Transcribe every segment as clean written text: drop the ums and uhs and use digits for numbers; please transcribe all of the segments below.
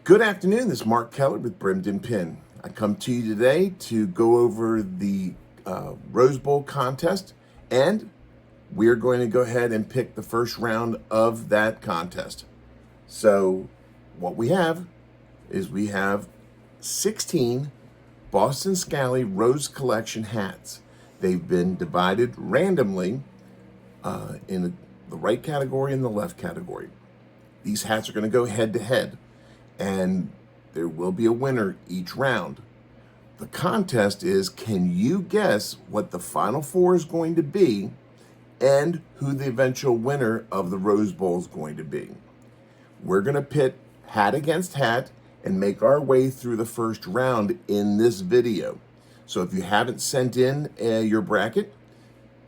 Good afternoon, this is Mark Keller with Brimden Pin. I come to you today to go over the Rose Bowl contest, and we're going to go ahead and pick the first round of that contest. So what we have is we have 16 Boston Scally Rose Collection hats. They've been divided randomly in the right category and the left category. These hats are going to go head to head, and there will be a winner each round. The contest is, can you guess what the final four is going to be and who the eventual winner of the Rose Bowl is going to be? We're going to pit hat against hat and make our way through the first round in this video. So if you haven't sent in your bracket,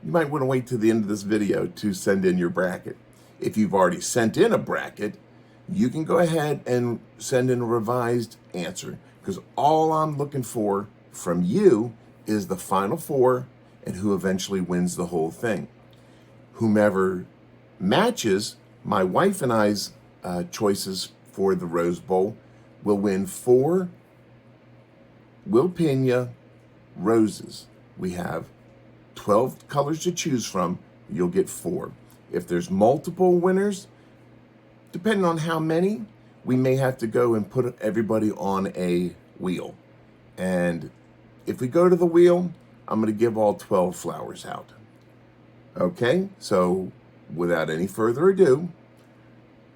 you might want to wait to the end of this video to send in your bracket. If you've already sent in a bracket, you can go ahead and send in a revised answer, because all I'm looking for from you is the final four and who eventually wins the whole thing. Whomever matches my wife and I's choices for the Rose Bowl will win 4 Will Pena roses. We have 12 colors to choose from. You'll get 4. If there's multiple winners, depending on how many, we may have to go and put everybody on a wheel. And if we go to the wheel, I'm going to give all 12 flowers out. Okay, so without any further ado,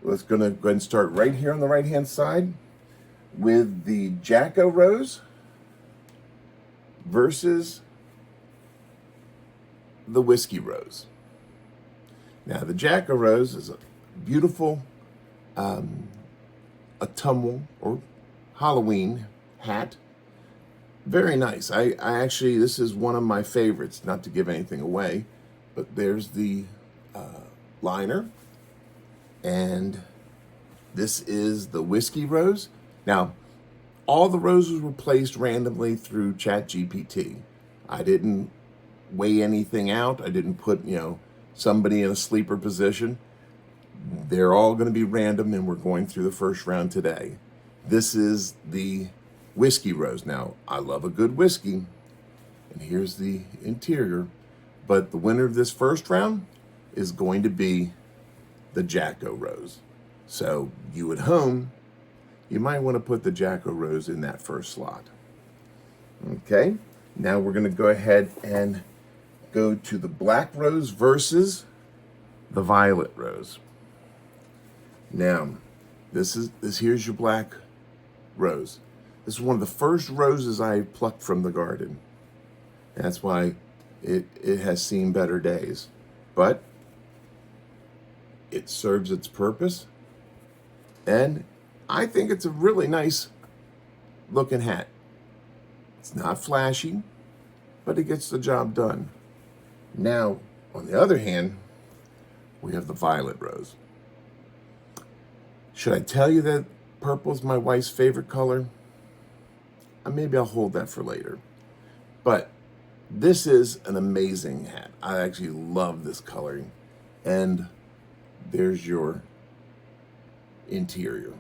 let's go ahead and start right here on the right-hand side with the Jacko Rose versus the Whiskey Rose. Now, the Jacko Rose is a beautiful autumnal or Halloween hat. Very nice. I actually, this is one of my favorites, not to give anything away, but there's the liner, and this is the Whiskey Rose. Now, all the roses were placed randomly through ChatGPT. I didn't weigh anything out. I didn't put, somebody in a sleeper position. They're all going to be random, and we're going through the first round today. This is the Whiskey Rose. Now, I love a good whiskey, and here's the interior, but the winner of this first round is going to be the Jacko Rose. So you at home, you might want to put the Jacko Rose in that first slot. Okay, now we're going to go ahead and go to the Black Rose versus the Violet Rose. Now, here's your Black Rose. This is one of the first roses I plucked from the garden. That's why it has seen better days. But it serves its purpose, and I think it's a really nice looking hat. It's not flashy, but it gets the job done. Now, on the other hand, we have the Violet Rose. Should I tell you that purple is my wife's favorite color? Maybe I'll hold that for later. But this is an amazing hat. I actually love this coloring. And there's your interior.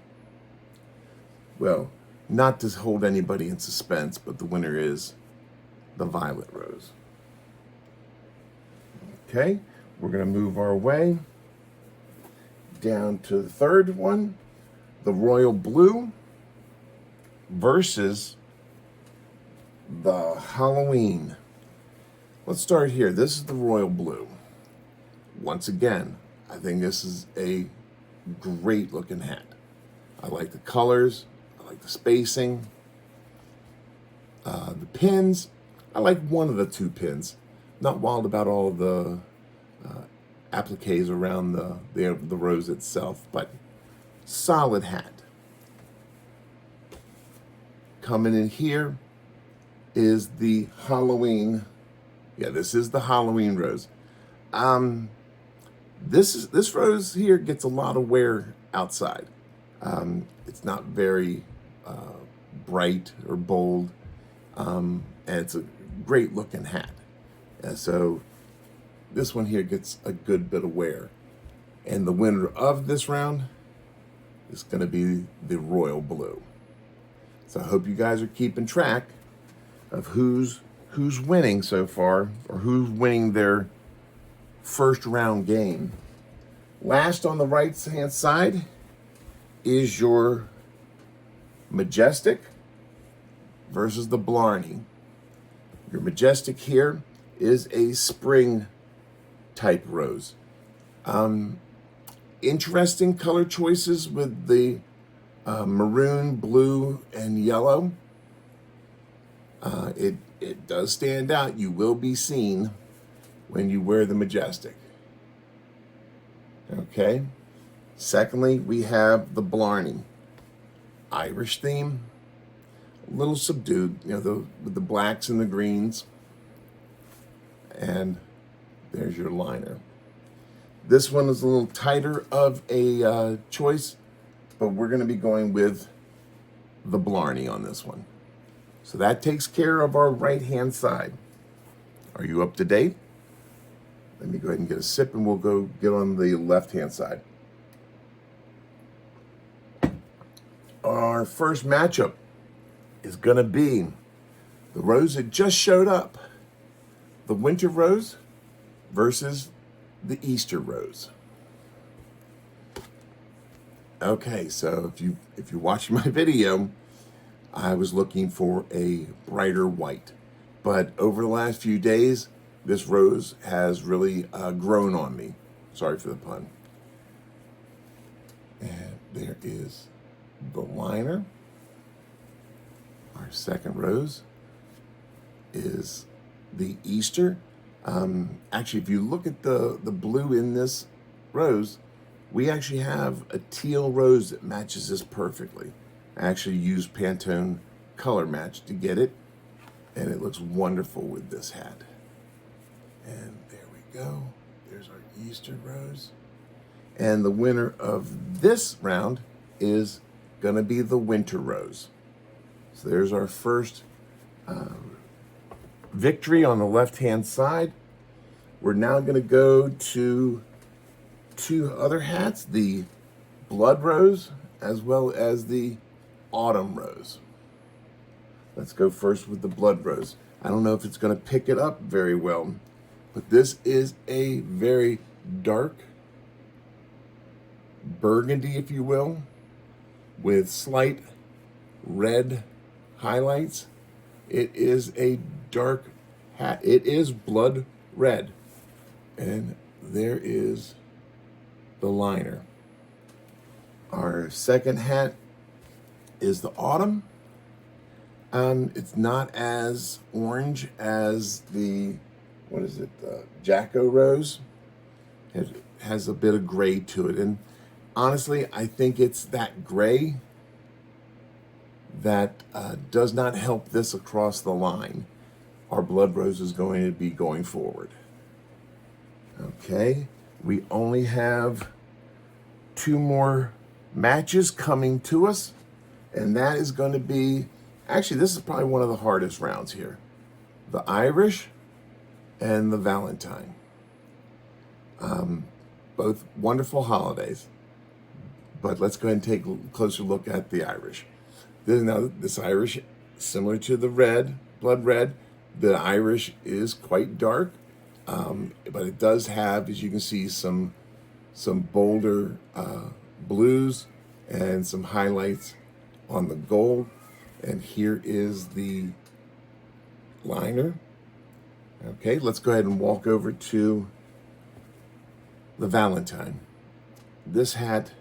Well, not to hold anybody in suspense, but the winner is the Violet Rose. Okay, we're going to move our way down to the third one, the Royal Blue versus the Halloween. Let's start here. This is the Royal Blue. Once again, I think this is a great looking hat. I like the colors. I like the spacing. The pins. I like one of the 2 pins. Not wild about all the appliques around the rose itself, but solid hat. Coming in here is the Halloween. Yeah, this is the Halloween rose. This rose here gets a lot of wear outside. It's not very bright or bold, and it's a great looking hat. So this one here gets a good bit of wear. And the winner of this round is going to be the royal blue. So I hope you guys are keeping track of who's winning so far, or who's winning their first round game. Last on the right hand side is your Majestic versus the Blarney. Your Majestic here is a spring type rose. Interesting color choices with the maroon, blue, and yellow. It does stand out. You will be seen when you wear the Majestic. Okay. Secondly, we have the Blarney. Irish theme. A little subdued, with the blacks and the greens. And there's your liner. This one is a little tighter of a choice, but we're going to be going with the Blarney on this one. So that takes care of our right-hand side. Are you up to date? Let me go ahead and get a sip, and we'll go get on the left-hand side. Our first matchup is going to be the rose that just showed up, the winter rose versus the Easter rose. Okay, so if you're watching my video, I was looking for a brighter white, but over the last few days, this rose has really grown on me. Sorry for the pun. And there is the liner. Our second rose is the Easter. Actually, if you look at the blue in this rose, we actually have a teal rose that matches this perfectly. I actually used Pantone Color Match to get it, and it looks wonderful with this hat. And there we go. There's our Easter rose. And the winner of this round is going to be the winter rose. So there's our first victory on the left-hand side. We're now going to go to two other hats, the blood rose as well as the autumn rose. Let's go first with the blood rose. I don't know if it's going to pick it up very well, but this is a very dark burgundy, if you will, with slight red highlights. It is a dark hat. It is blood red. And there is the liner. Our second hat is the autumn. It's not as orange as the, Jacko rose. It has a bit of gray to it. And honestly, I think it's that gray that does not help this across the line. Our blood rose is going to be going forward. Okay, we only have two more matches coming to us, and that is going to be, actually, this is probably one of the hardest rounds here. The Irish and the Valentine. Both wonderful holidays, but let's go ahead and take a closer look at the Irish. This Irish, similar to the red, blood red, the Irish is quite dark, but it does have, as you can see, some bolder blues and some highlights on the gold. And here is the liner. Okay, let's go ahead and walk over to the Valentine. This hat,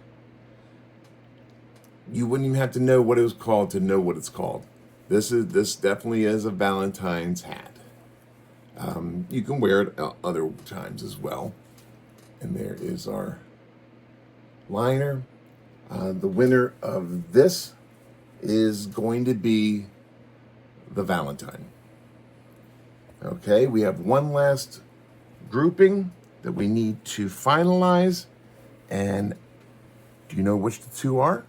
you wouldn't even have to know what it was called to know what it's called. This definitely is a Valentine's hat. You can wear it other times as well. And there is our liner. The winner of this is going to be the Valentine. Okay, we have one last grouping that we need to finalize. And do you know which the two are?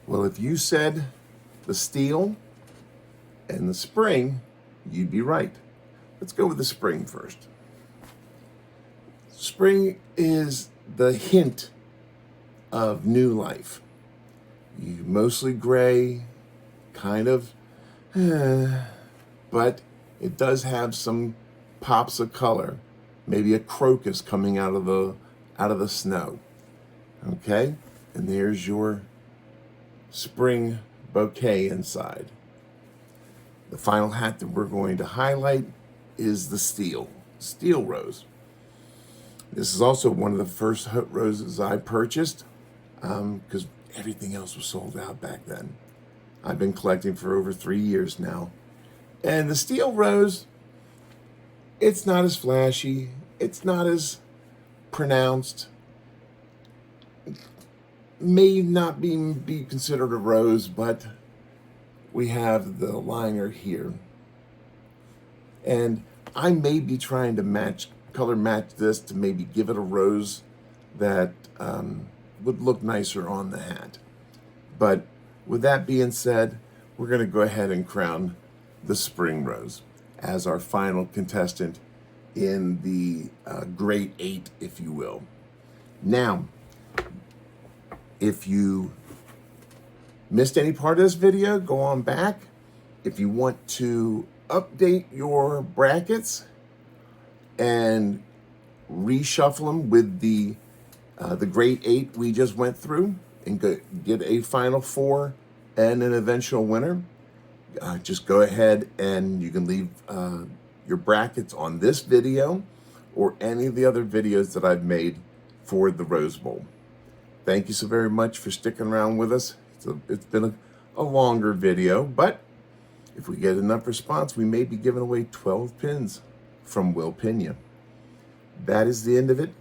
Well, if you said the steel and the spring, you'd be right. Let's go with the spring first. Spring is the hint of new life. You mostly gray, kind of, but it does have some pops of color. Maybe a crocus coming out of the snow. Okay, and there's your spring bouquet inside. The final hat that we're going to highlight is the steel rose. This is also one of the first roses I purchased because everything else was sold out back then. I've been collecting for over 3 years now. And the steel rose, it's not as flashy, it's not as pronounced, may not be considered a rose, but we have the liner here. And I may be trying to color match this to maybe give it a rose that would look nicer on the hat. But with that being said, we're going to go ahead and crown the spring rose as our final contestant in the Great 8, if you will. Now, if you missed any part of this video, go on back. If you want to update your brackets and reshuffle them with the Great 8 we just went through and get a Final 4 and an eventual winner, just go ahead and you can leave your brackets on this video or any of the other videos that I've made for the Rose Bowl. Thank you so very much for sticking around with us. It's been a longer video, but if we get enough response, we may be giving away 12 pins from Will Pena. That is the end of it.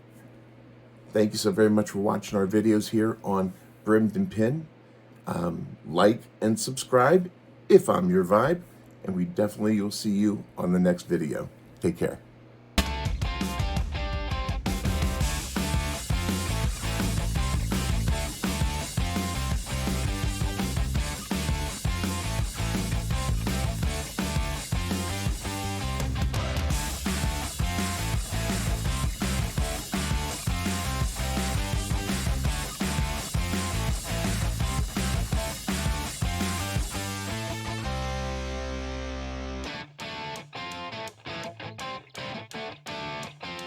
Thank you so very much for watching our videos here on Brimmed and Pin. Like and subscribe if I'm your vibe, and we definitely will see you on the next video. Take care.